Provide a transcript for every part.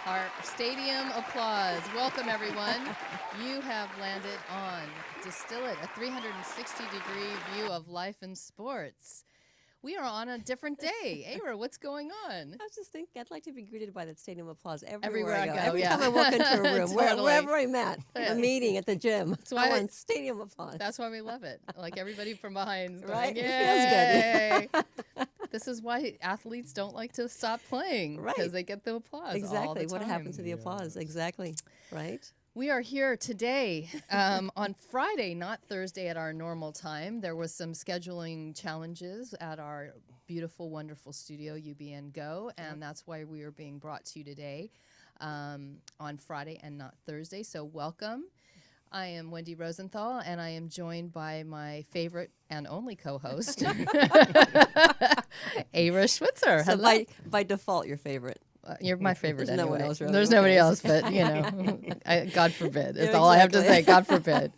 our stadium applause. Welcome, everyone. You have landed on Distill It, a 360-degree view of life and sports. We are on a different day. Ira, what's going on? I was just thinking, I'd like to be greeted by that stadium applause Everywhere I go. Every yeah. time I walk into a room, Totally. wherever I'm at, a meeting, at the gym, That's why I want stadium applause. That's why we love it. Like everybody from behind is Right? going, It yay. This is why athletes don't like to stop playing. Right. Because they get the applause Exactly. all the time. What happens to the applause? Exactly. Right? We are here today on Friday, not Thursday at our normal time. There was some scheduling challenges at our beautiful, wonderful studio, UBN Go, and that's why we are being brought to you today on Friday and not Thursday. So welcome. I am Wendy Rosenthal, and I am joined by my favorite and only co-host, Ira Schwitzer. So Hello. by default, your favorite. You're my favorite There's anyway. no one else really. There's Who nobody cares? else, but, you know, God forbid. That's Yeah, all I have to exactly. say, God forbid.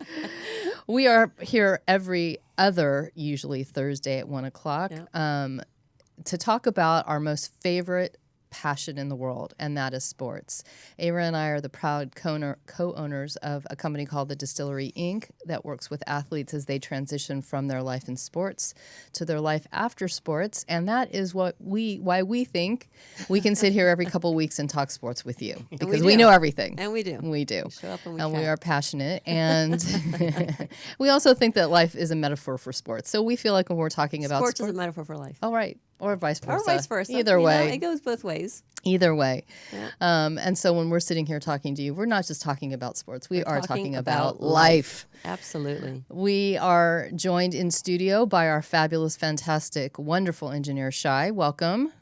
We are here every other, usually Thursday at 1 o'clock, to talk about our most favorite passion in the world, and that is sports. Ira and I are the proud co-owners of a company called the Distillery Inc. that works with athletes as they transition from their life in sports to their life after sports, and that is why we think we can sit here every couple of weeks and talk sports with you, because we know everything. And we do. We do. We show up and we And chat. we are passionate, and we also think that life is a metaphor for sports. So we feel like when we're talking about Sports is a metaphor for life. all right, or vice versa. Or vice versa. Either You way. know, it goes both ways. Either way. Yeah. And so when we're sitting here talking to you, we're not just talking about sports. We are talking about life. life. Absolutely. We are joined in studio by our fabulous, fantastic, wonderful engineer, Shai. Welcome.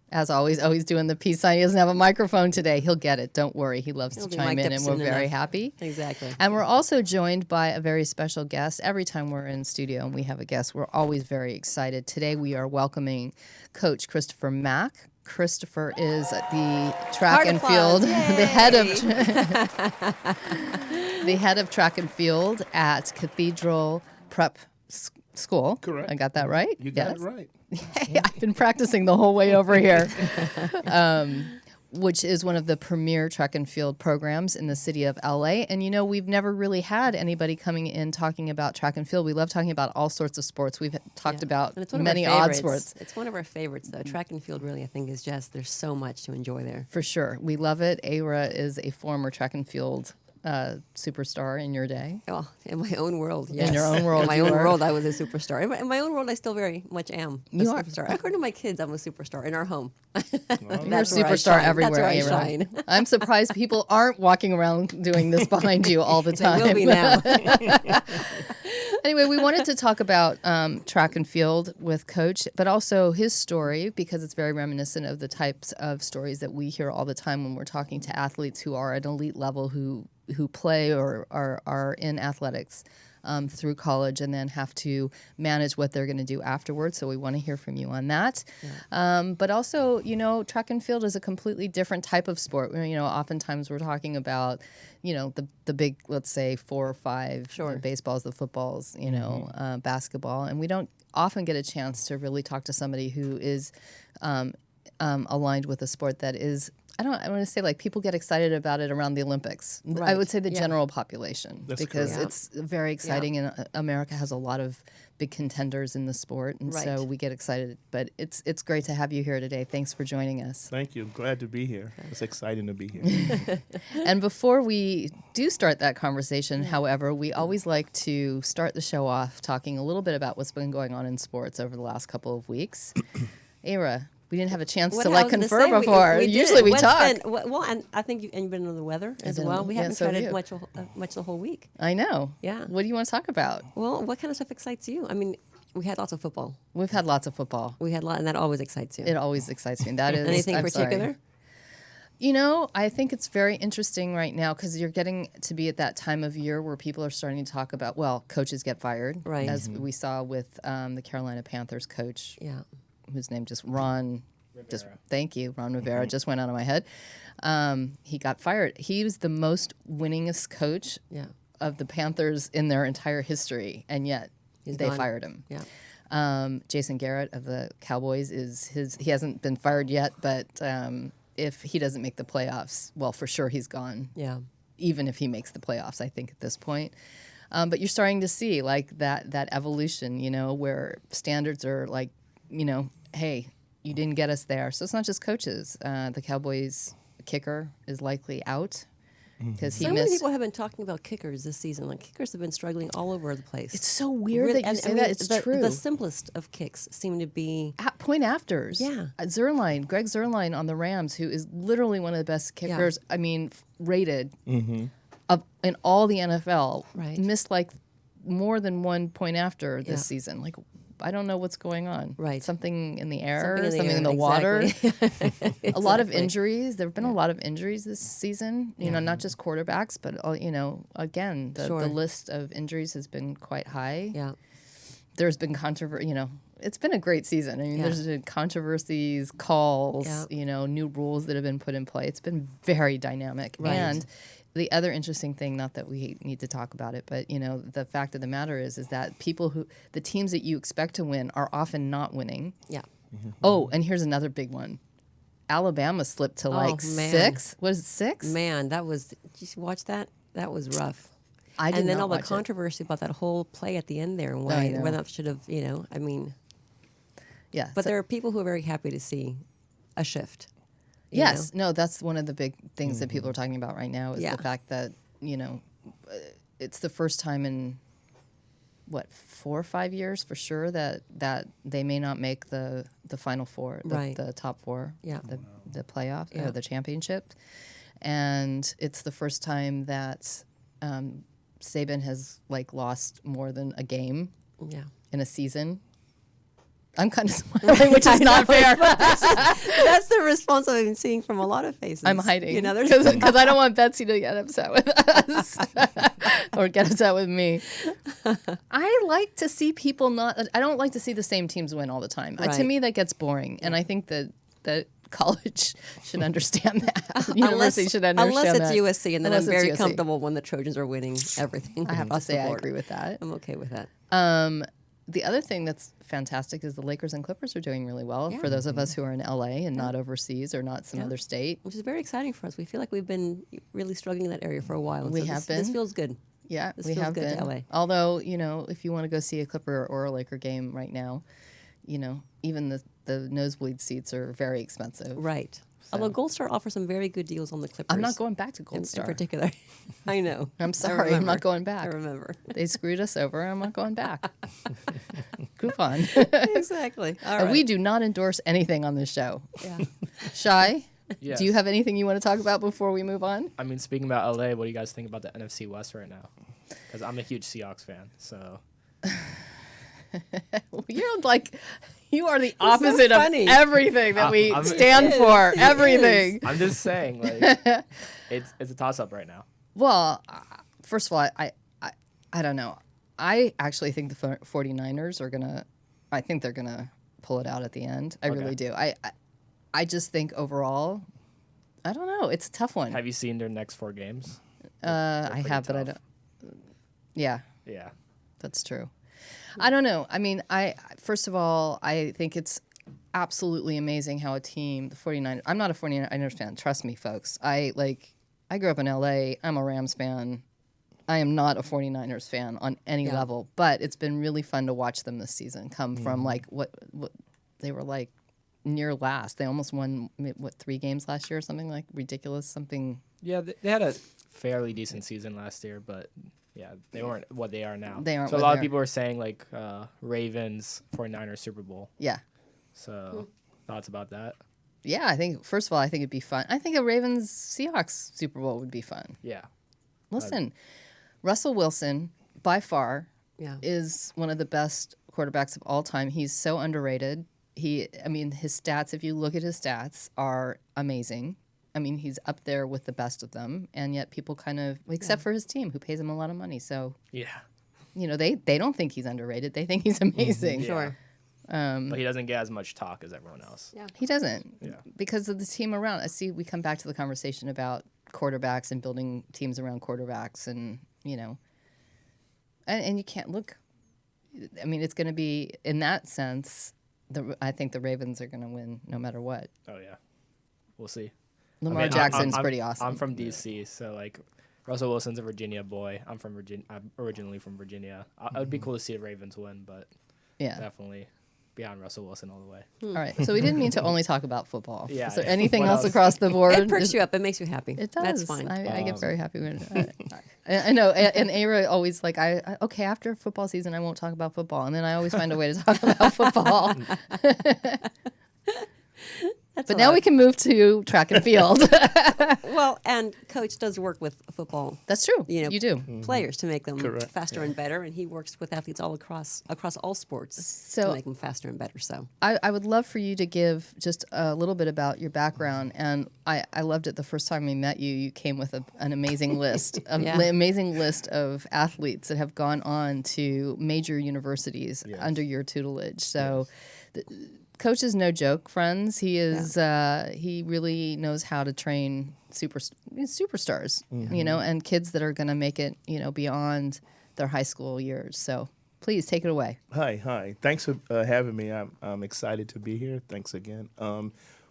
As always, he's doing the peace sign. He doesn't have a microphone today. He'll get it. Don't worry. He loves He'll to be chime mic'd in, up and we're soon very enough. happy. Exactly. And we're also joined by a very special guest. Every time we're in studio and we have a guest, we're always very excited. Today we are welcoming Coach Christopher Mack. Christopher is the track Heart and applause. field, the head of track and field at Cathedral Prep School. Correct. I got that right? You got it right. Hey, I've been practicing the whole way over here. Which is one of the premier track and field programs in the city of LA. And, you know, we've never really had anybody coming in talking about track and field. We love talking about all sorts of sports. We've talked about And it's one many of our odd favorites. sports. It's one of our favorites, though. Track and field, really, I think, is just, there's so much to enjoy there. For sure. We love it. Ira is a former track and field superstar in your day. Oh, in my own world, yes. In your own world, In my you own are. world, I was a superstar. In my own world, I still very much am a You are. superstar. According to my kids, I'm a superstar in our home. You're a That's where I superstar shine. everywhere, That's where I Ira. shine. I'm surprised people aren't walking around doing this behind you all the time. They will be now. Anyway, we wanted to talk about track and field with Coach, but also his story, because it's very reminiscent of the types of stories that we hear all the time when we're talking to athletes who are at an elite level, who play or are in athletics through college and then have to manage what they're going to do afterwards. So we want to hear from you on that. Yeah. But also, you know, track and field is a completely different type of sport. You know, oftentimes we're talking about, you know, the big, let's say 4 or 5, the baseballs, the footballs, you know, basketball. And we don't often get a chance to really talk to somebody who is aligned with a sport that is, I want to say, like, people get excited about it around the Olympics. Right. I would say the general population, That's because correct. it's very exciting, and America has a lot of big contenders in the sport, and so we get excited. But it's great to have you here today. Thanks for joining us. Thank you. Glad to be here. It's exciting to be here. And before we do start that conversation, however, we always like to start the show off talking a little bit about what's been going on in sports over the last couple of weeks. Ira, we didn't have a chance to confer before. Usually we talk. Well, and I think you've been under the weather as well. We haven't so have chatted you. much the whole week. I know. Yeah. What do you want to talk about? Well, what kind of stuff excites you? I mean, we had lots of football. We've had lots of football. We had a lot, and that always excites you. It always excites me. That is Anything I'm particular? sorry. You know, I think it's very interesting right now because you're getting to be at that time of year where people are starting to talk about, well, coaches get fired, Right. as we saw with the Carolina Panthers coach, Yeah. whose name just Ron Rivera just went out of my head. He got fired. He was the most winningest coach of the Panthers in their entire history, and yet they fired him. Yeah. Jason Garrett of the Cowboys he hasn't been fired yet, but if he doesn't make the playoffs, well, for sure he's gone. Yeah. Even if he makes the playoffs, I think at this point. But you're starting to see like that evolution, where standards are like, hey, you didn't get us there. So it's not just coaches. The Cowboys kicker is likely out because he So many missed. people have been talking about kickers this season. Like kickers have been struggling all over the place. It's so weird Really- that you and, say I mean, that. It's true. The simplest of kicks seem to be. Point afters. Yeah. Greg Zerline on the Rams, who is literally one of the best kickers, rated in all the NFL, Right. missed like more than 1 point after this Yeah. season. Like, I don't know what's going on. Right. Something in the air, Something something air, in the water. exactly. A lot of Exactly. injuries. There have been a lot of injuries this season, not just quarterbacks, but, again, the Sure. list of injuries has been quite high. Yeah. There's been controversy, it's been a great season. I mean, Yeah. there's been controversies, calls, Yeah. new rules that have been put in play. It's been very dynamic. Right. And the other interesting thing, not that we need to talk about it, but, the fact of the matter is that the teams that you expect to win are often not winning. Yeah. Oh, and here's another big one. Alabama slipped to like man. 6. Was it 6? Man, did you watch that? That was rough. I did And then not all the watch it. controversy about that whole play at the end there and I know. whether it should have, I mean, Yeah. but so- there are people who are very happy to see a shift. you Yes, know? no, that's one of the big things that people are talking about right now is Yeah. the fact that it's the first time in 4 or 5 years for sure that they may not make the final four, Right. the top four, Yeah. the playoff, Yeah. the championship, and it's the first time that Saban has like lost more than a game Yeah. in a season. I'm kind of smiling, which is not fair. That's the response I've been seeing from a lot of faces. I'm hiding There's because I don't want Betsy to get upset with us or get upset with me. I like to see people not. I don't like to see the same teams win all the time. To Right. me, that gets boring, and I think that college should understand that. University should understand unless it's that. USC, and then Unless I'm it's very USC. comfortable when the Trojans are winning everything. I have to across the say I board. agree with that. I'm okay with that. The other thing that's fantastic is the Lakers and Clippers are doing really well. For those of us who are in LA and not overseas or not some other state. Which is very exciting for us. We feel like we've been really struggling in that area for a while. And We so have This been. feels good. Yeah, This we feels have good to been. LA. Although, if you want to go see a Clipper or a Laker game right now, even the nosebleed seats are very expensive. Right. Although Gold Star offers some very good deals on the Clippers. I'm not going back to Gold in Star. particular. I know. I'm I sorry, I'm remember. not going back. I remember. They screwed us over. I'm not going back. Coupon. Exactly. All right. We do not endorse anything on this show. Yeah. Shy, Yes. do you have anything you want to talk about before we move on? I mean, speaking about LA, what do you guys think about the NFC West right now? Because I'm a huge Seahawks fan, so You are the opposite of funny. everything that we I'm- stand for. Everything. I'm just saying, it's a toss up right now. Well, first of all, I don't know. I actually think the 49ers are I think they're gonna pull it out at the end. I Okay. really do. I just think overall, I don't know. It's a tough one. Have you seen their next 4 games? I pretty have, but I tough. don't. Yeah, Yeah. that's true. I don't know. I mean, first of all, I think it's absolutely amazing how a team, the 49ers, I'm not a 49ers fan. Trust me, folks. I grew up in LA. I'm a Rams fan. I am not a 49ers fan on any level, but it's been really fun to watch them this season come from like what they were like near last. They almost won 3 games last year or something like ridiculous, something. Yeah, they had a fairly decent season last year, but yeah, they weren't what they are now. They aren't So a what lot they of are. people are saying like Ravens 49ers Super Bowl. Yeah. So thoughts about that? Yeah, I think first of all, I think it'd be fun. I think a Ravens Seahawks Super Bowl would be fun. Yeah. Listen, Russell Wilson by far Yeah. is one of the best quarterbacks of all time. He's so underrated. His stats, if you look at his stats, are amazing. I mean, he's up there with the best of them, and yet people kind of, except for his team, who pays him a lot of money. So, Yeah. they don't think he's underrated. They think he's amazing. Sure. But he doesn't get as much talk as everyone else. Yeah. He doesn't Yeah. because of the team around. I see we come back to the conversation about quarterbacks and building teams around quarterbacks and, and you can't look. I mean, it's going to be, in that sense, I think the Ravens are going to win no matter what. Oh yeah. We'll see. Lamar Jackson's pretty awesome. I'm from D.C., so like Russell Wilson's a Virginia boy. I'm from Virginia. I'm originally from Virginia. It would be cool to see the Ravens win, but Yeah. definitely beyond Russell Wilson all the way. All right. So we didn't mean to only talk about football. Yeah, Is there yeah. anything What else else? across the board? It perks you up. It makes you happy. It does. That's fine. I get very happy when I know. And Ara always like, okay, after football season, I won't talk about football. And then I always find a way to talk about football. But now we can move to track and field. Well, and Coach does work with football. That's true. You do. Players to make them Correct. faster and better, and he works with athletes all across all sports So- to make them faster and better. So I would love for you to give just a little bit about your background. And I loved it the first time we met you. You came with an amazing list, Yeah. amazing list of athletes that have gone on to major universities under your tutelage. So Coach is no joke, friends. He is. He really knows how to train superstars, and kids that are going to make it, beyond their high school years. So please take it away. Hi. Thanks for having me. I'm excited to be here. Thanks again.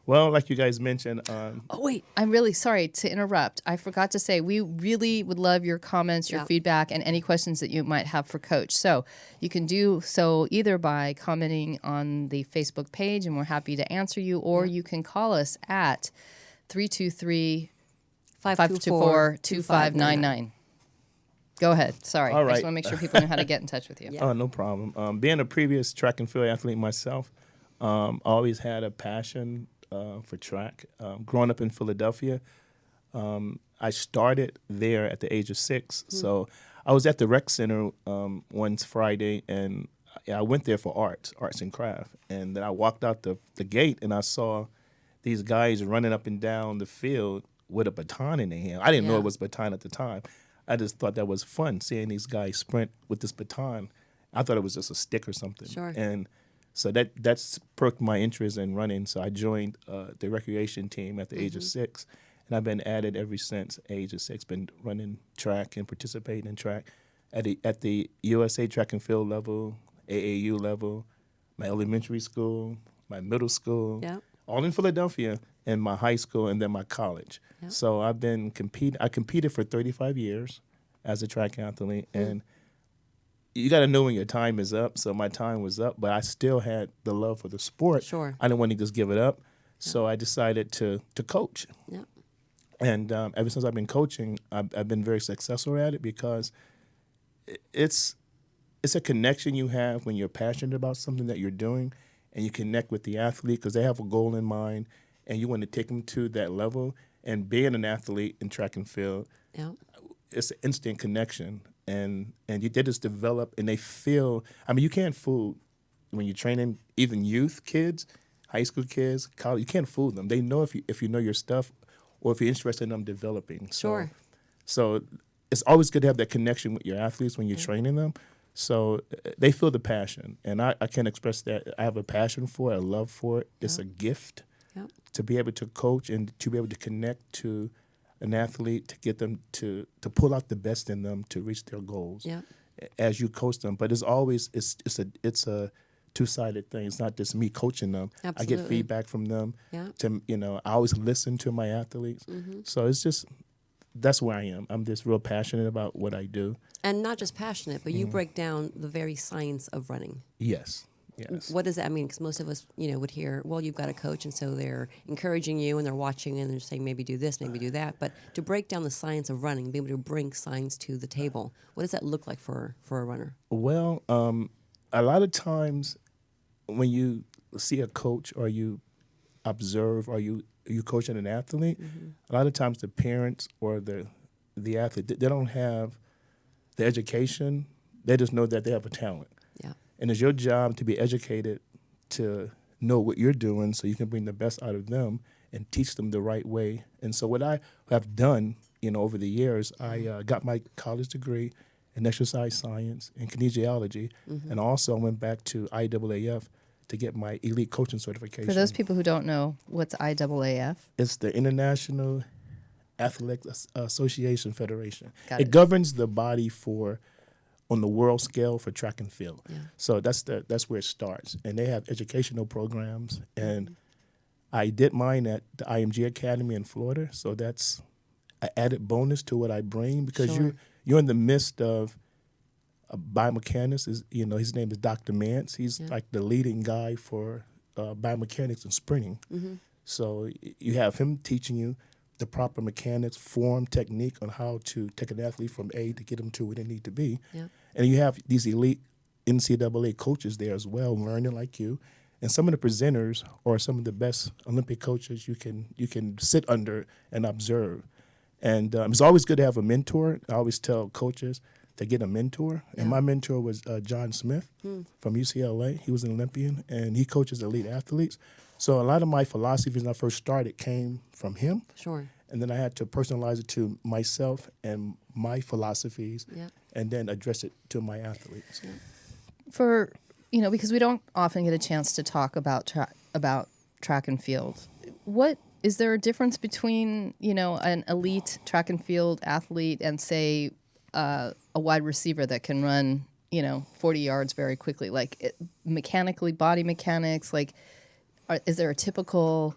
Well, like you guys mentioned, Oh, wait. I'm really sorry to interrupt. I forgot to say, we really would love your comments, your feedback, and any questions that you might have for Coach. So you can do so either by commenting on the Facebook page, and we're happy to answer you, or you can call us at 323-524-2599. Go ahead. Sorry. All I just right. want to make sure people know how to get in touch with you. Yeah. Oh, no problem. Being a previous track and field athlete myself, always had a passion for track. Growing up in Philadelphia, I started there at the age of 6. So I was at the rec center one Friday, and I went there for arts and craft. And then I walked out the gate, and I saw these guys running up and down the field with a baton in their hand. I didn't know it was baton at the time. I just thought that was fun, seeing these guys sprint with this baton. I thought it was just a stick or something. Sure. And so that's perked my interest in running. So I joined the recreation team at the age of 6, and I've been at it ever since age of 6. Been running track and participating in track at the USA track and field level, AAU level, my elementary school, my middle school, all in Philadelphia, and my high school, and then my college. So I've been I competed for 35 years as a track athlete, and you got to know when your time is up. So my time was up, but I still had the love for the sport. Sure. I didn't want to just give it up. So I decided to coach. Yeah. And ever since I've been coaching, I've been very successful at it, because it's a connection you have when you're passionate about something that you're doing, and you connect with the athlete because they have a goal in mind, and you want to take them to that level. And being an athlete in track and field, it's an instant connection. And they just develop, and they feel. I mean, you can't fool when you're training even youth kids, high school kids, college. You can't fool them. They know if you know your stuff, or if you're interested in them developing. Sure. So it's always good to have that connection with your athletes when you're training them. So they feel the passion, and I can't express that. I have a passion for it, a love for it. It's a gift to be able to coach and to be able to connect to an athlete, to get them to pull out the best in them to reach their goals as you coach them. But it's always it's a two-sided thing. It's not just me coaching them. Absolutely. I get feedback from them. I always listen to my athletes. So it's just, that's where I am. I'm just real passionate about what I do. And not just passionate, but you break down the very science of running. Yes. What does that mean? Because most of us, would hear, well, you've got a coach, and so they're encouraging you, and they're watching, and they're saying, maybe do this, maybe do that. But to break down the science of running, be able to bring science to the table, what does that look like for a runner? Well, a lot of times when you see a coach, or you observe, or you coaching an athlete, a lot of times the parents or the athlete, they don't have the education. They just know that they have a talent. And it's your job to be educated to know what you're doing, so you can bring the best out of them and teach them the right way. And so what I have done, over the years, I got my college degree in exercise science and kinesiology, and also I went back to IAAF to get my elite coaching certification. For those people who don't know, what's IAAF? It's the International Athletic Association Federation. Got It governs the body on the world scale for track and field. So that's where it starts. And they have educational programs. And I did mine at the IMG Academy in Florida, so that's an added bonus to what I bring because Sure. you're in the midst of a biomechanics. His name is Dr. Mance. He's like the leading guy for biomechanics and sprinting. So you have him teaching you the proper mechanics, form, technique on how to take an athlete from A to get them to where they need to be. Yep. And you have these elite NCAA coaches there as well, learning like you. And some of the presenters are some of the best Olympic coaches you can sit under and observe. And it's always good to have a mentor. I always tell coaches to get a mentor. And my mentor was John Smith from UCLA. He was an Olympian, and he coaches elite athletes. So a lot of my philosophies when I first started came from him. Sure. And then I had to personalize it to myself and my philosophies, and then address it to my athletes. For, because we don't often get a chance to talk about track and field. What is there a difference between, an elite track and field athlete and, say, a wide receiver that can run, 40 yards very quickly? Like mechanically, body mechanics, is there a typical,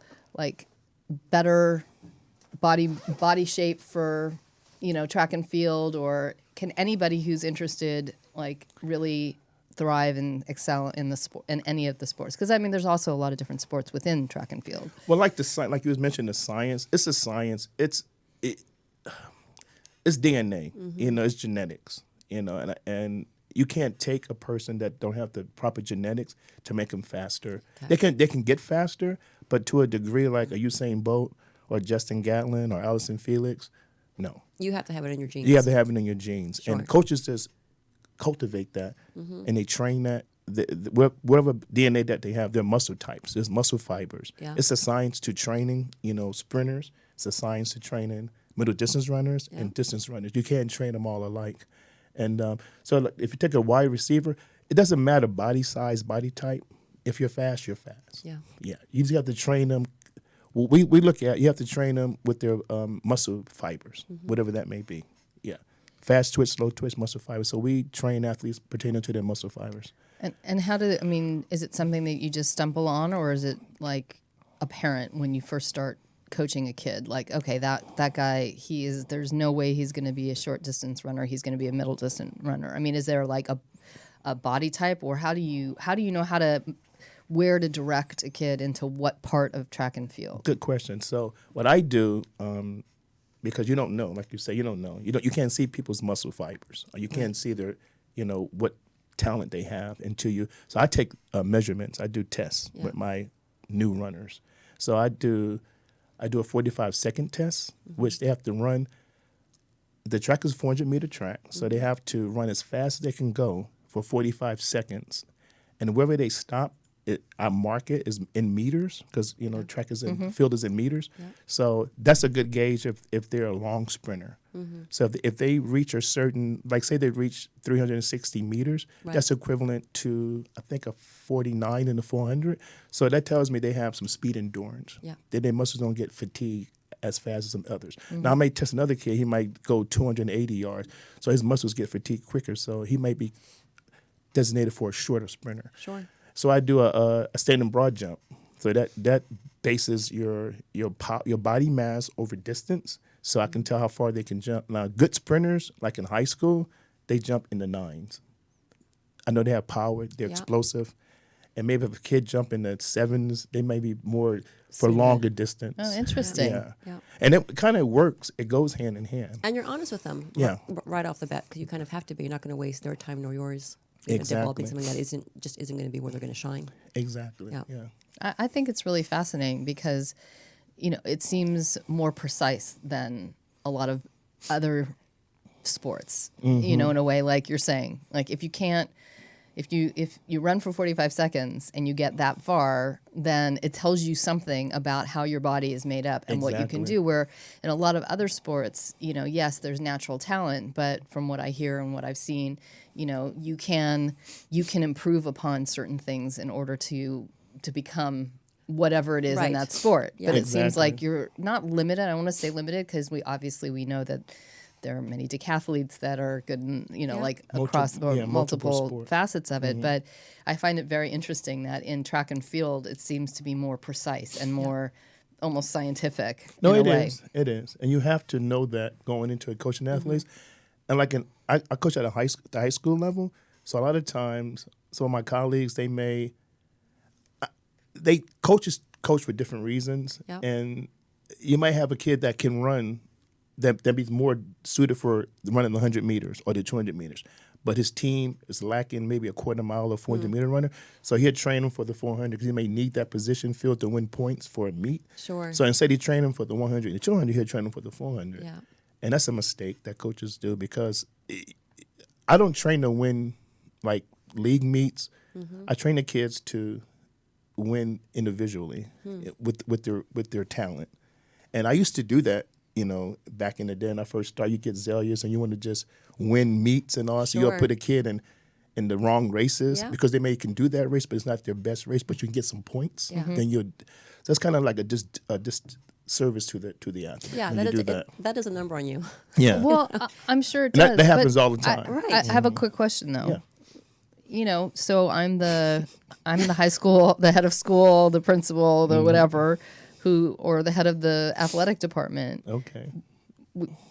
better body shape for, track and field, or can anybody who's interested, really thrive and excel in the sport, in any of the sports? Because there's also a lot of different sports within track and field. Well, like you was mentioning, the science. It's a science. It's DNA. It's genetics. And you can't take a person that don't have the proper genetics to make them faster. Okay. They can get faster, but to a degree, like a Usain Bolt or Justin Gatlin or Allison Felix, no. You have to have it in your genes. You have to have it in your genes. Sure. And coaches just cultivate that, and they train that. Whatever DNA that they have, they're muscle types. There's muscle fibers. Yeah. It's a science to training, sprinters. It's a science to training middle distance runners and distance runners. You can't train them all alike. And so if you take a wide receiver, it doesn't matter body size, body type. If you're fast, you're fast. Yeah. Yeah. You just have to train them. We look at, you have to train them with their muscle fibers, whatever that may be. Yeah. Fast twitch, slow twitch, muscle fibers. So we train athletes pertaining to their muscle fibers. And how is it something that you just stumble on, or is it apparent when you first start coaching a kid? Okay, that guy, there's no way he's going to be a short distance runner. He's going to be a middle distance runner. Is there a body type, or how do you know where to direct a kid into what part of track and field? Good question. So what I do, because you don't know, like you say, you don't know. You can't see people's muscle fibers. Or you can't see their, what talent they have until you. So I take measurements. I do tests with my new runners. So I do a 45-second test, which they have to run. The track is a 400-meter track, so they have to run as fast as they can go for 45 seconds. And wherever they stop, I mark it as in meters because, track is in, field is in meters. Yeah. So that's a good gauge if they're a long sprinter. So if they reach a certain, say they reach 360 meters, that's equivalent to, I think, a 49 in the 400. So that tells me they have some speed endurance. Yeah. That their muscles don't get fatigued as fast as some others. Now, I may test another kid. He might go 280 yards. So his muscles get fatigued quicker. So he might be designated for a shorter sprinter. Sure. So I do a standing broad jump. So that bases your body mass over distance. So I can tell how far they can jump. Now, good sprinters, like in high school, they jump in the 9s. I know they have power. They're explosive. And maybe if a kid jump in the 7s, they may be more for longer distance. Oh, interesting. Yeah. And it kind of works. It goes hand in hand. And you're honest with them right off the bat because you kind of have to be. You're not going to waste their time nor yours. Developing something that isn't going to be where they're going to shine. Exactly. Yeah. I think it's really fascinating because, it seems more precise than a lot of other sports. In a way, like you're saying, if you run for 45 seconds and you get that far, then it tells you something about how your body is made up and what you can do. Where in a lot of other sports, yes, there's natural talent, but from what I hear and what I've seen, you can improve upon certain things in order to become whatever it is in that sport. Yeah. But it seems like you're not limited. I want to say limited because we know that there are many decathletes that are good in, Yeah. like across the board, multiple multiple sports. facets of it. But I find it very interesting that in track and field, it seems to be more precise and more almost scientific No, in it a way. is. It is, and you have to know that going into a coaching athletes. And like I coach at the high school level, so a lot of times some of my colleagues they coach for different reasons, Yep. and you might have a kid that can run that be more suited for running the 100 meters or the 200 meters. But his team is lacking maybe a quarter mile or 400-meter runner. So he'll train him for the 400 because he may need that position filled to win points for a meet. Sure. So instead he train him for the 100 and the 200, he'll train him for the 400. Yeah. And that's a mistake that coaches do because I don't train to win like league meets. I train the kids to win individually with their talent. And I used to do that, back in the day when I first started. You get zealous and you want to just win meets and all. So you'll Sure. put a kid in the wrong races Yeah. because they can do that race, but it's not their best race, but you can get some points. Yeah. Then so it's kind of like a disservice to the athlete. Yeah, when you do that. that is a number on you. Yeah. Well, I'm sure it And does. that happens but all the time. Right. I have a quick question though. Yeah. So I'm the high school, the head of school, the principal, the whatever, or the head of the athletic department. Okay.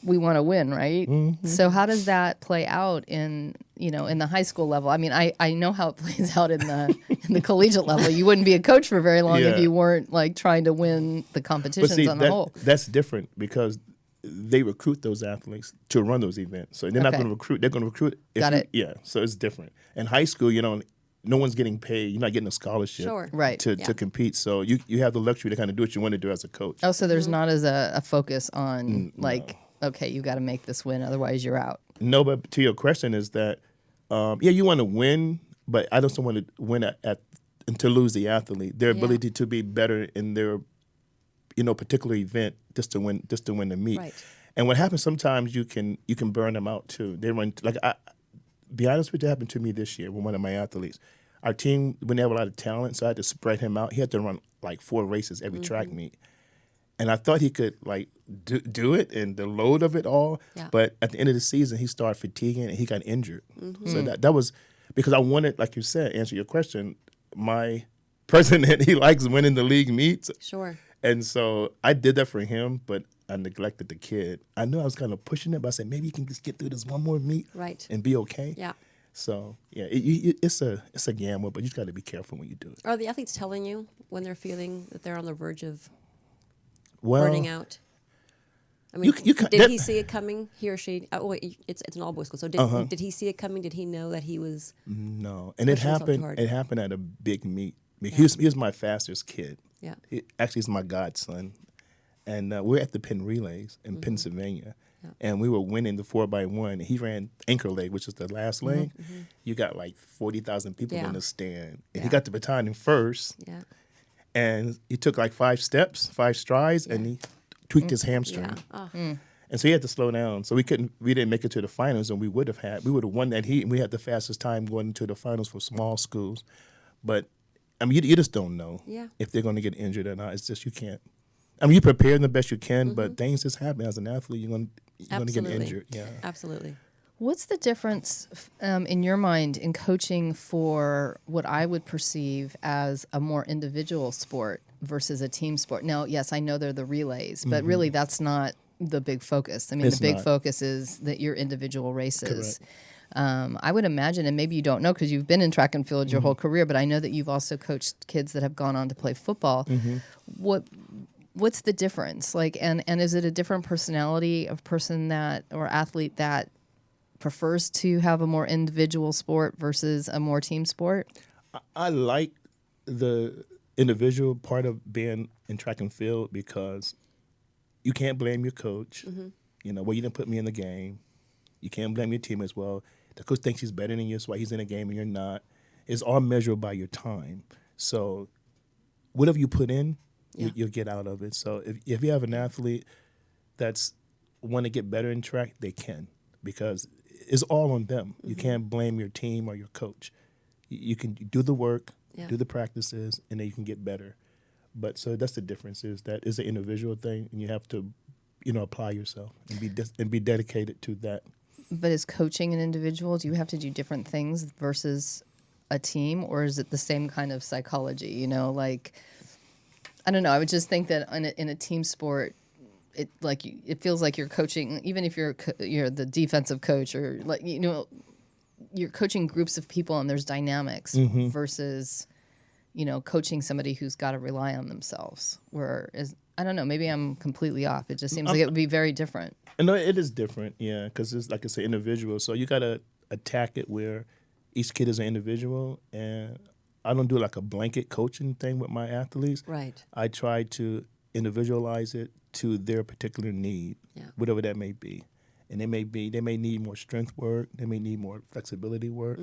We want to win, right? So how does that play out in the high school level? I mean, I know how it plays out in the collegiate level. You wouldn't be a coach for very long if Yeah. you weren't like trying to win the But competitions see, on the whole. that's different because they recruit those athletes to run those events. So they're not Okay. going to recruit. They're going to recruit. Got it. Yeah. So it's different. In high school, no one's getting paid. You're not getting a scholarship Sure. Right. to compete. So you have the luxury to kind of do what you want to do as a coach. Oh, so there's not as a focus on okay, you got to make this win, otherwise you're out. No, but to your question is that, you want to win, but I just don't want to win and to lose the athlete. Their ability to be better in their, particular event just to win the meet. Right. And what happens sometimes you can burn them out too. They run be honest with you, it happened to me this year with one of my athletes. Our team, we didn't have a lot of talent, so I had to spread him out. He had to run like 4 races every track meet. And I thought he could like do it and the load of it all. Yeah. But at the end of the season, he started fatiguing and he got injured. So that was because I wanted, like you said, answer your question. My president, he likes winning the league meets. Sure. And so I did that for him, but I neglected the kid. I knew I was kind of pushing it, but I said, maybe you can just get through this one more meet Right. and be okay. Yeah. So, yeah, it's a gamble, but you just got to be careful when you do it. Are the athletes telling you when they're feeling that they're on the verge of Well, burning out? I mean, you ca- did that- he see it coming? He or she? Oh, wait, it's an all boys school. So did he see it coming? Did he know that he was? No, and it Pushing himself too happened. hard. It happened at a big meet. I mean, he was my fastest kid. Yeah. Actually, he's my godson, and we're at the Penn Relays in Pennsylvania, and we were winning the 4x1. He ran anchor leg, which is the last leg. You got like 40,000 people Yeah. in the stand, and Yeah. he got the baton in first, Yeah. and he took like 5 strides, and he tweaked his hamstring. Yeah. Oh. And so he had to slow down. So we didn't make it to the finals, and we would have won that heat, and we had the fastest time going into the finals for small schools. But I mean, you just don't know Yeah. if they're going to get injured or not. It's just you can't. I mean, you prepare the best you can, but things just happen. As an athlete, you're going to get Absolutely. injured. Yeah. Absolutely. What's the difference in your mind in coaching for what I would perceive as a more individual sport versus a team sport? Now, yes, I know they're the relays, but really that's not the big focus. I mean, It's the big not. focus is that your individual races. Correct. I would imagine, and maybe you don't know because you've been in track and field your whole career, but I know that you've also coached kids that have gone on to play football. What's the difference? Like, and is it a different personality of person or athlete that prefers to have a more individual sport versus a more team sport? I like the individual part of being in track and field because you can't blame your coach. You didn't put me in the game. You can't blame your team as well. The coach thinks he's better than you, that's why he's in a game and you're not. It's all measured by your time. So whatever you put in, you'll get out of it. So if you have an athlete that's want to get better in track, they can because it's all on them. You can't blame your team or your coach. You can do the work, do the practices, and then you can get better. But so that's the difference is that it's an individual thing, and you have to, apply yourself and be dedicated to that. But is coaching an individual, do you have to do different things versus a team, or is it the same kind of psychology? You know, like, I don't know. I would just think that in a team sport, it feels like you're coaching, even if you're the defensive coach, or like, you know, you're coaching groups of people and there's dynamics versus, you know, coaching somebody who's got to rely on themselves. I don't know, maybe I'm completely off. It just seems like it would be very different. No, it is different, yeah, because it's like I say, individual. So you got to attack it where each kid is an individual, and I don't do like a blanket coaching thing with my athletes. Right. I try to individualize it to their particular need, whatever that may be. And they may need more strength work, they may need more flexibility work.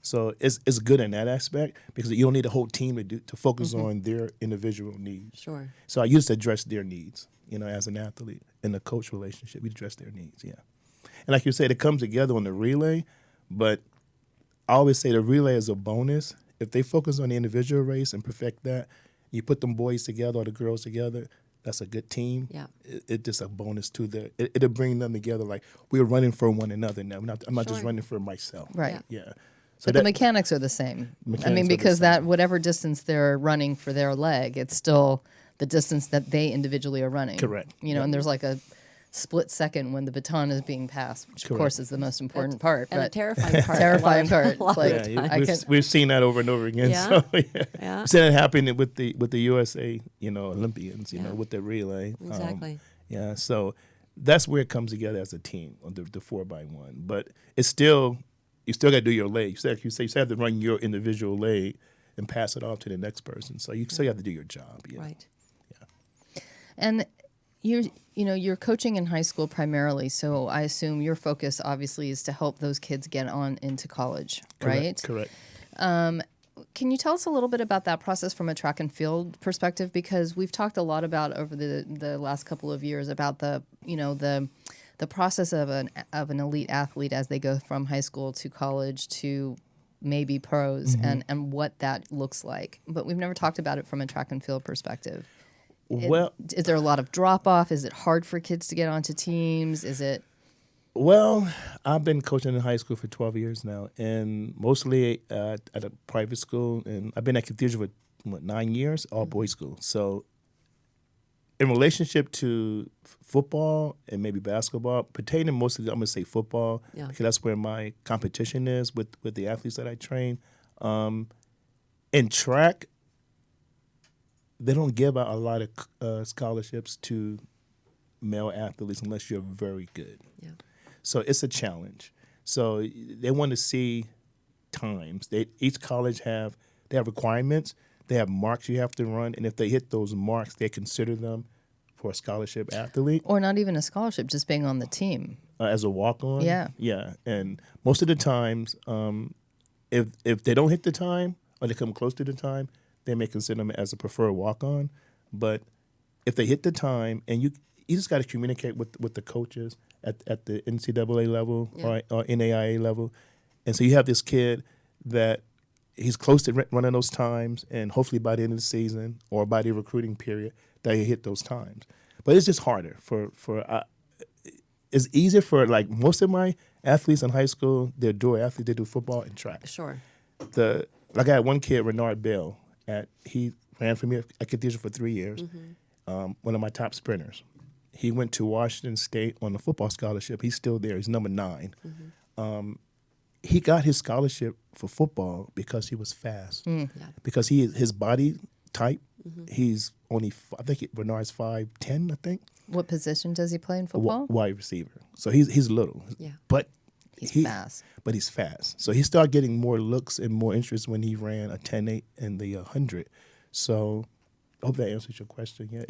So it's good in that aspect because you don't need a whole team to focus on their individual needs. Sure. So I used to address their needs, you know, as an athlete. In the coach relationship, we address their needs, yeah. And like you said, it comes together on the relay, but I always say the relay is a bonus. If they focus on the individual race and perfect that, you put them boys together or the girls together, that's a good team. Yeah. It's just a bonus to it'll bring them together. Like, we're running for one another now. I'm not just Sure. running for myself. Right. Yeah. So But the mechanics are the same. Mechanics I mean, are the because same. that whatever distance they're running for their leg, it's still the distance that they individually are running. Correct. You know, Yep. and there's like a split second when the baton is being passed, which of Correct. course is the most important part. And a but terrifying part. terrifying part. A lot Like, of yeah, times. we've seen that over and over again. Yeah? So yeah. Yeah. We've seen it happen with the USA, you know, Olympians, you Yeah. know, with the relay. Exactly. Yeah, so that's where it comes together as a team, the 4x1. But it's still, you still got to do your leg. You still have to run your individual leg and pass it off to the next person. So you still have to do your job. Yeah. Right. And you're coaching in high school primarily, so I assume your focus obviously is to help those kids get on into college, right? Correct. Can you tell us a little bit about that process from a track and field perspective? Because we've talked a lot about over the last couple of years about the process of an elite athlete as they go from high school to college to maybe pros and what that looks like. But we've never talked about it from a track and field perspective. Well, Is there a lot of drop off? Is it hard for kids to get onto teams? Is it? Well, I've been coaching in high school for 12 years now, and mostly at a private school. And I've been at Cathedral for 9 years, all boys school. So, in relationship to football and maybe basketball, pertaining mostly, I'm gonna say football, because that's where my competition is with the athletes that I train. In track, they don't give out a lot of scholarships to male athletes unless you're very good. Yeah. So it's a challenge. So they want to see times. Each college they have requirements. They have marks you have to run, and if they hit those marks, they consider them for a scholarship athlete. Or not even a scholarship, just being on the team. As a walk-on. Yeah. Yeah, and most of the times, if they don't hit the time or they come close to the time, they may consider them as a preferred walk-on. But if they hit the time, and you just got to communicate with the coaches at the NCAA level or NAIA level. And so you have this kid that he's close to running those times, and hopefully by the end of the season or by the recruiting period that he hit those times. But it's just harder it's easier for, like, most of my athletes in high school, they're dual athletes, they do football and track. Sure. Like I had one kid, Renard Bell, he ran for me at Cathedral for 3 years, one of my top sprinters. He went to Washington State on a football scholarship. He's still there. He's number 9. He got his scholarship for football because he was fast. Yeah. Because his body type, he's only, Bernard's 5'10", I think. What position does he play in football? Wide receiver. So he's little. Yeah. But He's fast. But he's fast. So he started getting more looks and more interest when he ran a 10.8 in the 100. So I hope that answers your question. Yeah,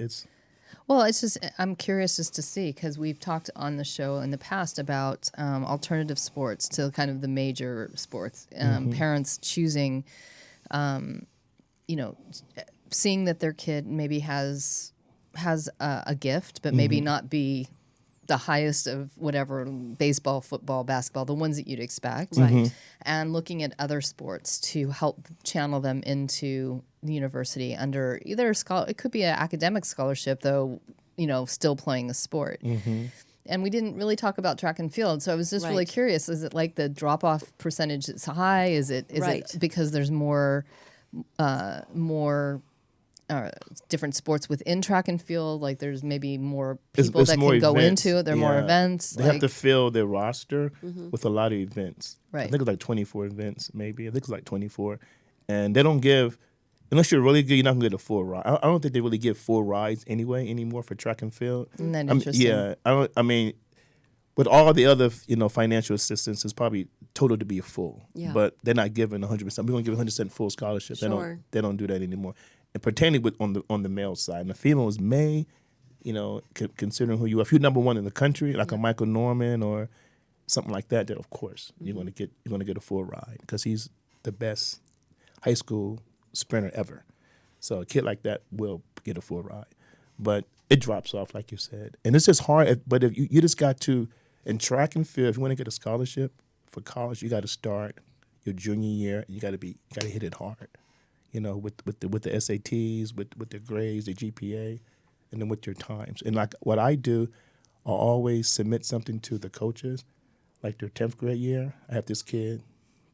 Well, it's just, I'm curious just to see, because we've talked on the show in the past about alternative sports to kind of the major sports. Parents choosing, seeing that their kid maybe has a gift, but maybe not be the highest of whatever, baseball, football, basketball, the ones that you'd expect. Right. And looking at other sports to help channel them into the university under either it could be an academic scholarship, though still playing a sport. And we didn't really talk about track and field, so I was just really Right. curious: is it like the drop-off percentage is high? Is it Right. because there's more different sports within track and field? Like there's maybe more people It's that more can go events. into it. There are more Yeah. events. They have to fill their roster Mm-hmm. with a lot of events. I Right. think it's like 24 events, maybe. I think it's like 24. And they don't give, unless you're really good, you're not going to get a full ride. I don't think they really give full rides anymore for track and field. Isn't that I mean, interesting? yeah. I mean, with all the other, financial assistance, it's probably total to be full. Yeah. But they're not giving 100%. We're going to give 100% full scholarship. Sure. They don't do that anymore. And pertaining with on the male side, and the females may, considering who you are. If you're number one in the country, like a Michael Norman or something like that, then of course you're going to get a full ride because he's the best high school sprinter ever. So a kid like that will get a full ride, but it drops off like you said, and it's just hard. But if you just got to in track and field, if you want to get a scholarship for college, you got to start your junior year. You got to hit it hard. With the SATs, with the grades, the GPA, and then with your times. And like what I do, I'll always submit something to the coaches, like their 10th grade year. I have this kid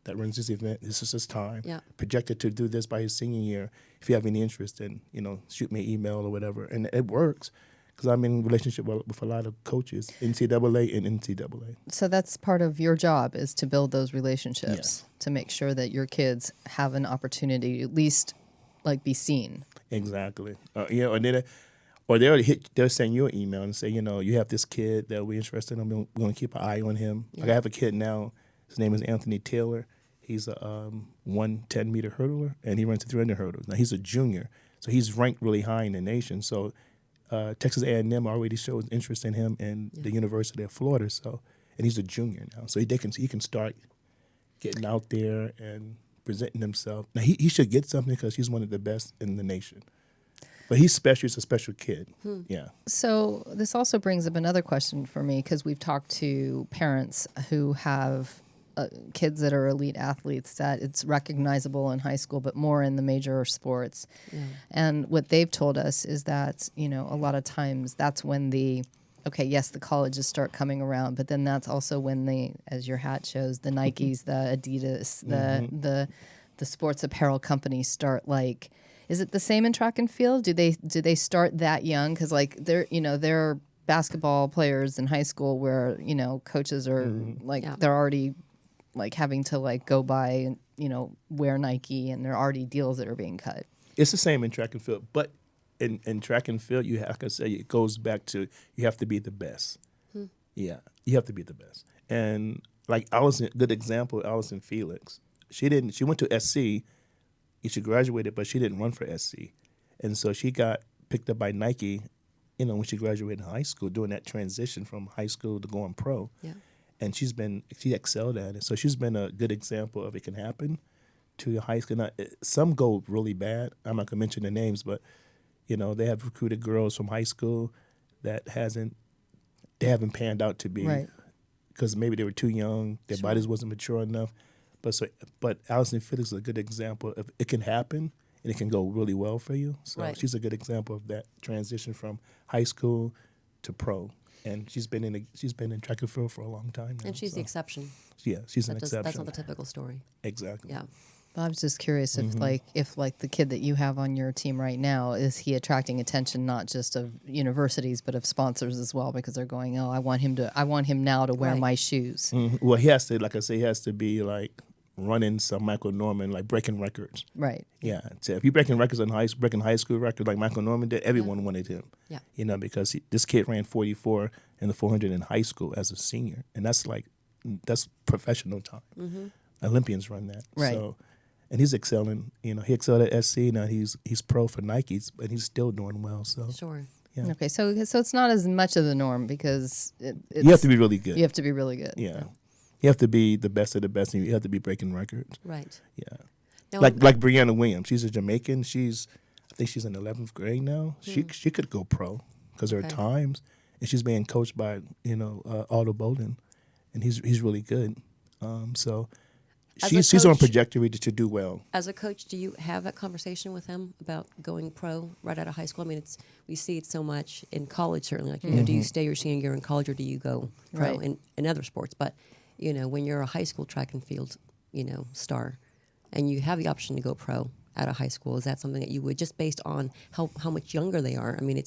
that runs this event. This is his time. Yeah. Projected to do this by his senior year. If you have any interest, then shoot me an email or whatever. And it works because I'm in relationship with a lot of coaches, NCAA and NCAA. So that's part of your job is to build those relationships Yes. to make sure that your kids have an opportunity to at least be seen. Exactly. And then, or they'll send you an email and say, you have this kid that we're interested in. We're going to keep an eye on him. Yeah. Like I have a kid now. His name is Anthony Taylor. He's a 110-meter hurdler, and he runs the 300 hurdles. Now he's a junior, so he's ranked really high in the nation. So Texas A&M already shows interest in him in the University of Florida. So, and he's a junior now, so he can start getting out there and presenting himself. Now he should get something because he's one of the best in the nation. But he's special. He's a special kid. Yeah. So this also brings up another question for me because we've talked to parents who have kids that are elite athletes that it's recognizable in high school, but more in the major sports. Yeah. And what they've told us is that, a lot of times that's when the colleges start coming around, but then that's also when as your hat shows, the Nikes, the Adidas, the sports apparel companies start is it the same in track and field? Do they start that young? Because they're basketball players in high school where coaches are they're already having to go buy and wear Nike, and there are already deals that are being cut. It's the same in track and field, but in track and field, like I say, it goes back to you have to be the best. Yeah, you have to be the best. And like good example, Allison Felix. She went to SC. She graduated, but she didn't run for SC, and so she got picked up by Nike. When she graduated in high school, doing that transition from high school to going pro. Yeah. And she excelled at it. So she's been a good example of it can happen to your high school. Now, some go really bad. I'm not going to mention the names, but, they have recruited girls from high school that they haven't panned out to be, because maybe they were too young, their bodies wasn't mature enough. But Allison Felix is a good example of it can happen and it can go really well for you. So she's a good example of that transition from high school to pro. And she's been in track and field for a long time now. And she's the exception. Yeah, she's an exception. That's not the typical story. Exactly. Yeah. I was just curious if the kid that you have on your team right now, is he attracting attention not just of universities but of sponsors as well, because they're going, I want him now to wear my shoes. Mm-hmm. Well, he has to, like I say, he has to be running some Michael Norman, breaking records. Right. Yeah. So if you're breaking records breaking high school records like Michael Norman did, everyone wanted him. Yeah. Because this kid ran 44 in the 400 in high school as a senior, and that's professional time. Mm-hmm. Olympians run that. Right. So, and he's excelling. He excelled at SC. Now he's pro for Nikes, but he's still doing well. So Sure. Yeah. Okay, so it's not as much of the norm because it's, you have to be really good. You have to be really good. Yeah. You have to be the best of the best, and you have to be breaking records. Right. Yeah. Now, like Brianna Williams. She's a Jamaican. I think she's in 11th grade now. She could go pro because there are times, and she's being coached by Aldo Bolden, and he's really good. So As a she's on coach- trajectory to do well. As a coach, do you have that conversation with him about going pro right out of high school? I mean, we see it so much in college, certainly. Like, do you stay your senior year in college or do you go pro Right. in other sports? But, when you're a high school track and field, star, and you have the option to go pro out of high school, is that something that you would, just based on how much younger they are? I mean,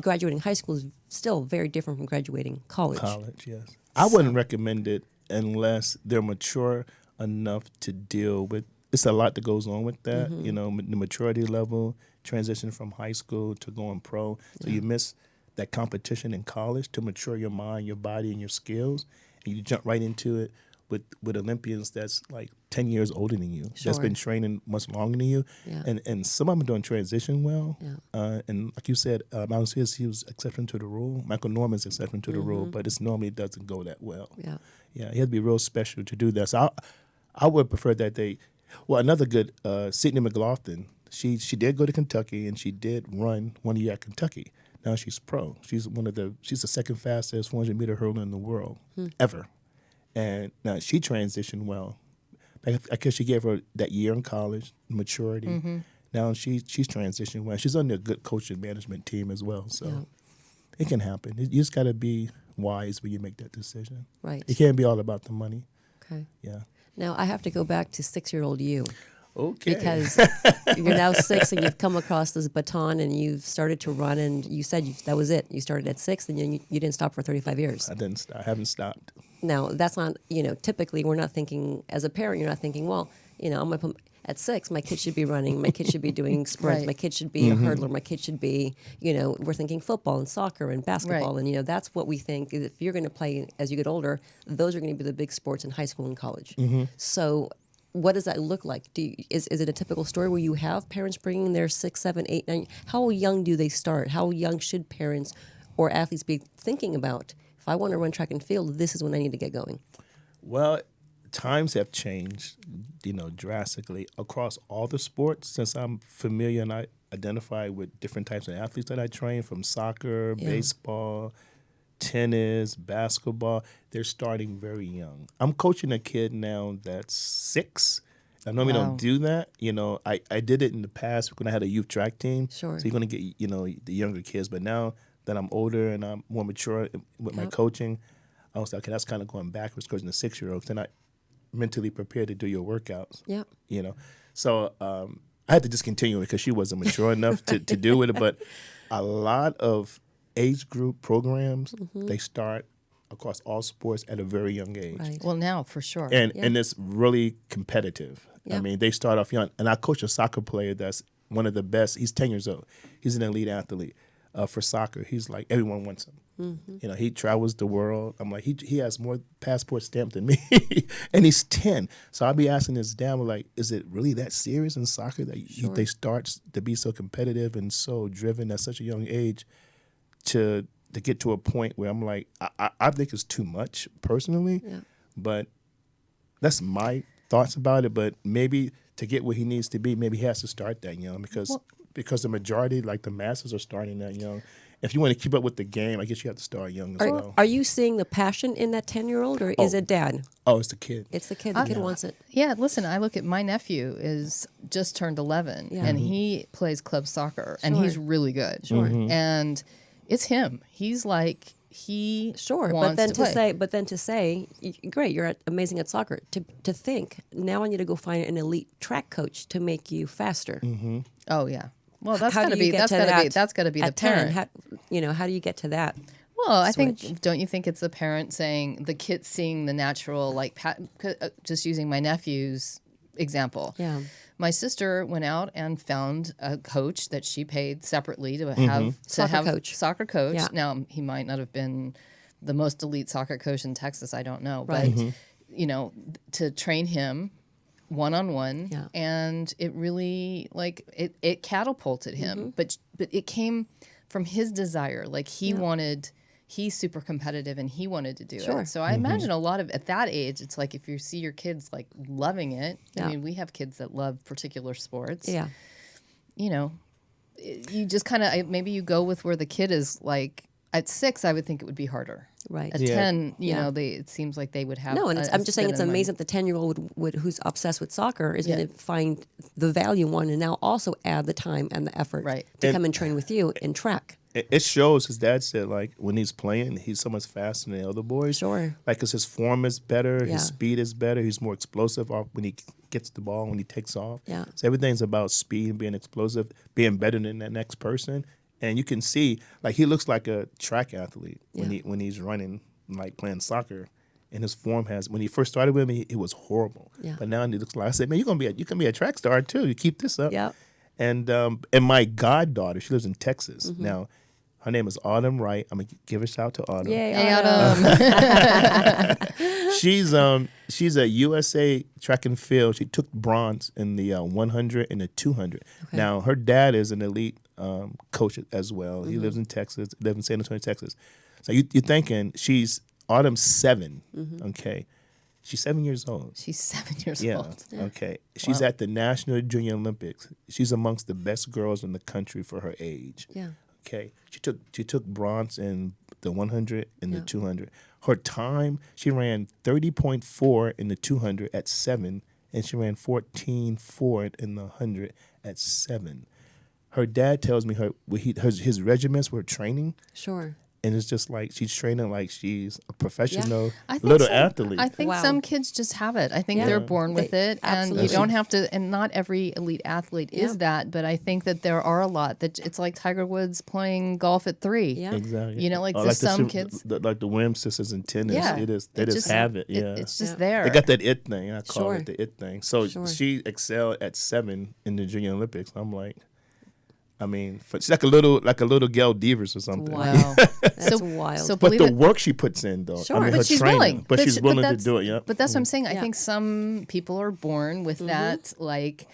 graduating high school is still very different from graduating college. College, yes. I wouldn't recommend it unless they're mature enough to deal with. It's a lot that goes on with that. The maturity level, transition from high school to going pro. So you miss that competition in college to mature your mind, your body, and your skills, and you jump right into it with Olympians that's like 10 years older than you, that's been training much longer than you, and some of them are doing transition well. And like you said, Malcolm Spears, he was exception to the rule. Michael Norman's exception to the rule, but it normally doesn't go that well. He had to be real special to do that. So I would prefer that they. Well, another good Sydney McLaughlin. She did go to Kentucky and she did run 1 year at Kentucky. Now she's pro. She's the second fastest 400-meter hurdler in the world ever. And now she transitioned well. I guess she gave her that year in college, maturity. Now she's transitioned well. She's on a good coaching management team as well. So it can happen. You just got to be wise when you make that decision. Right. It can't be all about the money. Okay. Yeah. Now, I have to go back to 6-year-old you. Okay. Because you're now 6 and you've come across this baton and you've started to run, and you said that was it. You started at 6 and you didn't stop for 35 years. I haven't stopped. Now, that's not, typically we're not thinking, as a parent, you're not thinking, well, I'm going to put, at 6, my kid should be running, my kid should be doing sprints, Right. my kid should be a hurdler, my kid should be, we're thinking football and soccer and basketball. Right. And, that's what we think. If you're going to play as you get older, those are going to be the big sports in high school and college. So what does that look like? Is it a typical story where you have parents bringing their 6, 7, 8, 9? How young do they start? How young should parents or athletes be thinking about, if I want to run track and field, this is when I need to get going? Well, times have changed, drastically across all the sports. Since I'm familiar and I identify with different types of athletes that I train, from soccer, baseball, tennis, basketball, they're starting very young. I'm coaching a kid now that's 6. I normally don't do that. I did it in the past when I had a youth track team. Sure. So you're going to get, the younger kids. But now that I'm older and I'm more mature with my coaching, I was like, okay, that's kind of going backwards, coaching the 6-year-olds. They're not mentally prepared to do your workouts. Yeah. So I had to discontinue it because she wasn't mature enough to do it. But a lot of age group programs, they start across all sports at a very young age. Right. Well, now for sure. And it's really competitive. Yeah. I mean, they start off young. And I coach a soccer player that's one of the best. He's 10 years old. He's an elite athlete for soccer. He's like, everyone wants him. He travels the world. I'm like, he has more passport stamp than me. And he's 10. So I'll be asking his dad, like, is it really that serious in soccer that they start to be so competitive and so driven at such a young age to get to a point where I'm like, I think it's too much personally. Yeah. But that's my thoughts about it. But maybe to get where he needs to be, maybe he has to start that young because the majority, like the masses, are starting that young. If you want to keep up with the game, I guess you have to start young as well. Are you seeing the passion in that 10-year-old, or is it dad? Oh, it's the kid. It's the kid. The kid wants it. Yeah, listen, I look at my nephew is just turned 11 and he plays club soccer and he's really good. Sure. And it's him. He's like, he wants but then to say, great, you're amazing at soccer. To think, now I need to go find an elite track coach to make you faster. Oh yeah. Well, that's How got to do be you get to that that's got to be the at 10? parent. How do you get to that? Well, I switch? think, don't you think it's the parent saying, the kid seeing the natural, like, just using my nephew's example. Yeah. My sister went out and found a coach that she paid separately to have soccer coach. Yeah. Now, he might not have been the most elite soccer coach in Texas, I don't know, Right. but to train him one-on-one. Yeah. And it really, like, it catapulted him, but it came from his desire. Like, he's super competitive and he wanted to do Sure. it. So I imagine a lot of, at that age, it's like if you see your kids like loving it. Yeah. I mean, we have kids that love particular sports. Yeah. You just kind of, maybe you go with where the kid is like, At 6, I would think it would be harder. Right. At Yeah. 10, you Yeah. know, it seems like they would have. No, and I'm just saying spin it's in the amazing mind. that the 10-year-old would who's obsessed with soccer is Yeah. going to find the value in one and now also add the time and the effort Right. to And- come and train with you in track. It shows. His dad said, like, when he's playing, he's so much faster than the other boys. Sure. Like, 'cause his form is better, Yeah. his speed is better, he's more explosive off when he gets the ball, when he takes off. Yeah. So everything's about speed and being explosive, being better than that next person. And you can see, like, he looks like a track athlete Yeah. when he's running, like playing soccer. And his form has, when he first started with me, it was horrible. Yeah. But now he looks like, I said, man, you can be a track star too. You keep this up. Yep. And my goddaughter, she lives in Texas. Mm-hmm. Now, her name is Autumn Wright. I'm gonna give a shout out to Autumn. Yay, Hey, Autumn. Autumn. She's a USA track and field. She took bronze in the 100 and the 200. Okay. Now her dad is an elite coach as well. He Mm-hmm. lives in Texas. Lives in San Antonio, Texas. So you're thinking Autumn's 7. Mm-hmm. Okay, she's 7 years old. She's 7 years Yeah. old. Okay. She's Wow. at the National Junior Olympics. She's amongst the best girls in the country for her age. Yeah. Okay. She took bronze in the 100 and the Yeah. 200. Her time, she ran 30.4 in the 200 at 7, and she ran 14.4 in the 100 at 7. Her dad tells me his regiments were training, Sure. and it's just like she's training like she's a professional I think little some- athlete. I think Wow. some kids just have it. I think Yeah. they're born with They- it, and you absolutely. don't have to. And not every elite athlete Yeah. is that, but I think that there are a lot that it's like Tiger Woods playing golf at 3. Yeah. Exactly. You know, like Or just the some super- kids. like the Williams sisters in tennis. Yeah, It is. They just have it. Yeah. it's just Yeah. there. They got that it thing. I call Sure. it the it thing. So Sure. she excelled at 7 in the Junior Olympics. I'm like, I mean, she's like a little Gail Devers or something. Wow. Wow. That's wild. So But believe the it. work she puts in, though. Sure. I mean, But her she's training. willing. But she's willing to that's- do it. Yep. But that's what I'm saying. I Yeah. think some people are born with that, like,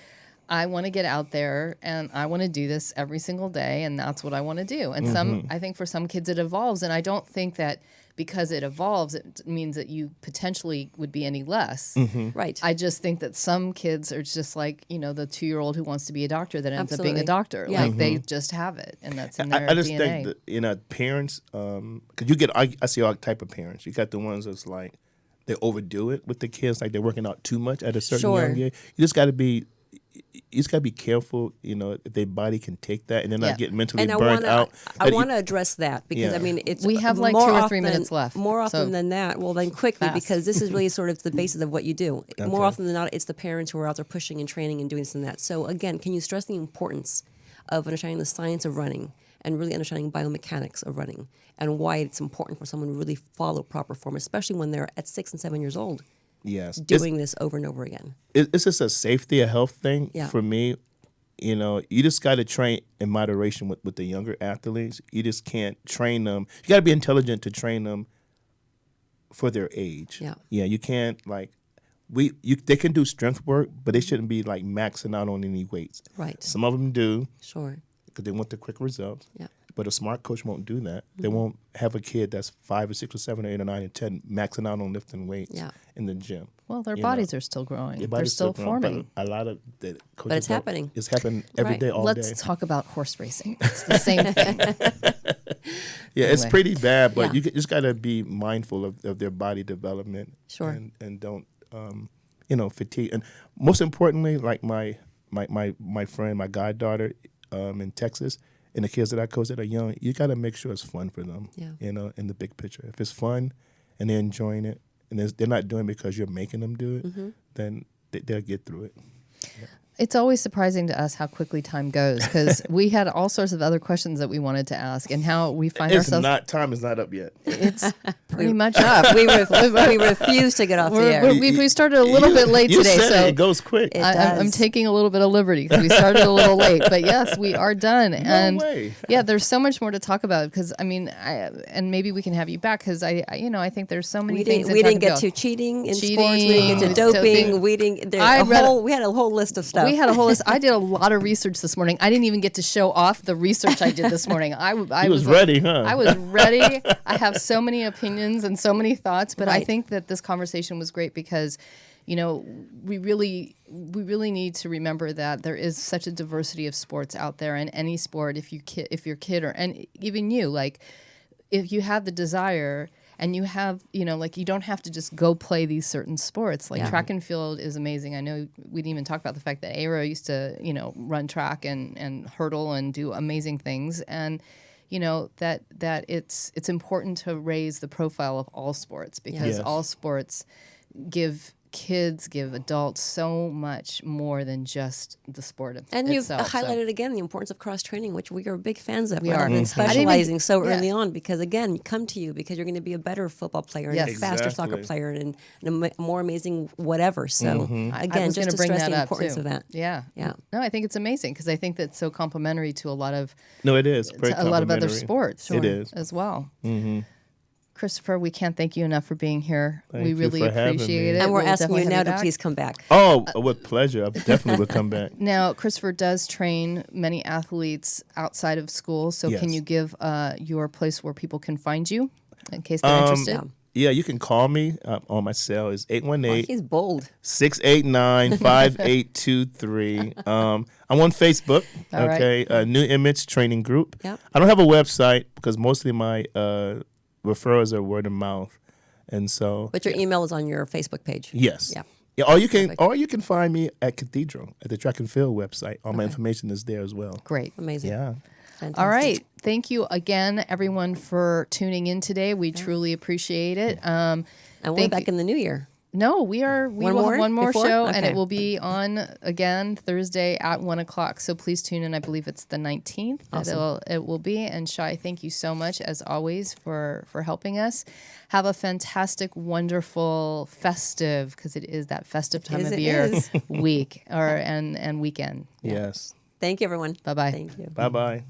I want to get out there and I want to do this every single day, and that's what I want to do. And I think for some kids it evolves, and I don't think that because it evolves, it means that you potentially would be any less. Right. I just think that some kids are just like, you know, the 2-year-old who wants to be a doctor that ends up being a Absolutely. doctor. Yeah. Like they just have it, and that's in their I just DNA. think that, you know, parents, because I see all type of parents. You got the ones that's like, they overdo it with the kids, like they're working out too much at a certain Sure. young age. You just got to be careful, you know, if their body can take that and they're Yeah. not getting mentally and burnt out. I That want to address that because Yeah. I mean it's We have like more 2 or 3 often- minutes left, More often so than that, well then quickly fast. because this is really sort of the basis of what you do. More Okay. often than not, it's the parents who are out there pushing and training and doing this and that. So again, can you stress the importance of understanding the science of running and really understanding biomechanics of running and why it's important for someone to really follow proper form, especially when they're at 6 and 7 years old, yes, doing this over and over again. it's just a safety, a health thing Yeah. for me. You know, you just got to train in moderation with the younger athletes. You just can't train them. You got to be intelligent to train them for their age. Yeah. You can't like they can do strength work, but they shouldn't be like maxing out on any weights. Right. Some of them do Sure. because they want the quick results. Yeah. But a smart coach won't do that. Mm-hmm. They won't have a kid that's 5 or 6 or 7 or 8 or 9 or 10 maxing out on lifting weights Yeah. in the gym. well, their you know. bodies are still growing. Your They're body's still growing, but forming. A lot of the coaches But it's happening. It's happening every Right. day, all Let's day. talk about horse racing. It's the same thing. Yeah, it's Anyway. pretty bad, but Yeah. you just got to be mindful of their body development. Sure. And don't, fatigue. And most importantly, like my friend, my goddaughter in Texas, and the kids that I coach that are young, you got to make sure it's fun for them, Yeah. in the big picture. If it's fun and they're enjoying it and they're not doing it because you're making them do it, Mm-hmm. then they'll get through it. It's always surprising to us how quickly time goes because we had all sorts of other questions that we wanted to ask and how we find ourselves. Time is not up yet. It's pretty much up. we refuse to get off the air. We started a little bit late You today, said so it goes quick. It I'm does. taking a little bit of liberty because we started a little late. But yes, we are done. And way. yeah, there's so much more to talk about because I mean, and maybe we can have you back because I think there's so many We things. didn't to get talk to about. cheating in Cheating, sports. We didn't get to doping. doping. We didn't. We had a whole list of stuff. We had a whole list. I did a lot of research this morning. I didn't even get to show off the research I did this morning. I was ready, huh? I was ready. I have so many opinions and so many thoughts, but I Right. think that this conversation was great because, we really need to remember that there is such a diversity of sports out there, and any sport, if your kid or and even you, like, if you have the desire and you have, like you don't have to just go play these certain sports. Like track and field is amazing. I know we didn't even talk about the fact that Aero used to, run track and hurdle and do amazing things. And that it's important to raise the profile of all sports, because all sports give adults so much more than just the sport itself. And you've So- highlighted again the importance of cross training, which we are big fans of. We rather are. than Mhm. specializing so yeah. early on, because again, you come to you because you're going to be a better football player, and Yes. a faster soccer Exactly. player, and a more amazing whatever. So I again, was just gonna to bring stress that the up, importance too. of that. Yeah. Yeah. No, I think it's amazing because I think that's so complementary to a lot of No, it is. Very a lot of other complimentary. sports. It is. as well. Christopher, we can't thank you enough for being here. Thank we you really for having appreciate me. it. And we're We'll asking you definitely now have to back. please come back. Oh, with pleasure. I definitely would come back. Now, Christopher does train many athletes outside of school. So can Yes. you give your place where people can find you in case they're interested? Yeah, you can call me on my cell is 818 He's bold. 689-5823. I'm on Facebook. All right. Okay, New Image Training Group. Yep. I don't have a website because mostly my referrals are word of mouth, and so But your email is on your Facebook page. yes, Yeah. yeah. Or you can Perfect. find me at Cathedral at the Track and Field website. All my information is there as well. Great. Amazing. Yeah. Fantastic. All right. Thank you again, everyone, for tuning in today. We truly appreciate it. And we'll be thank back in the new year. No, we will One have more one more before? show, and Okay. it will be on again Thursday at 1:00. So please tune in. I believe it's the 19th. Awesome. It will be. And Shai, thank you so much as always for helping us. Have a fantastic, wonderful, festive, because it is that festive time Is of it year is. week and weekend. Yes. Thank you, everyone. Bye bye. Thank you. Bye bye.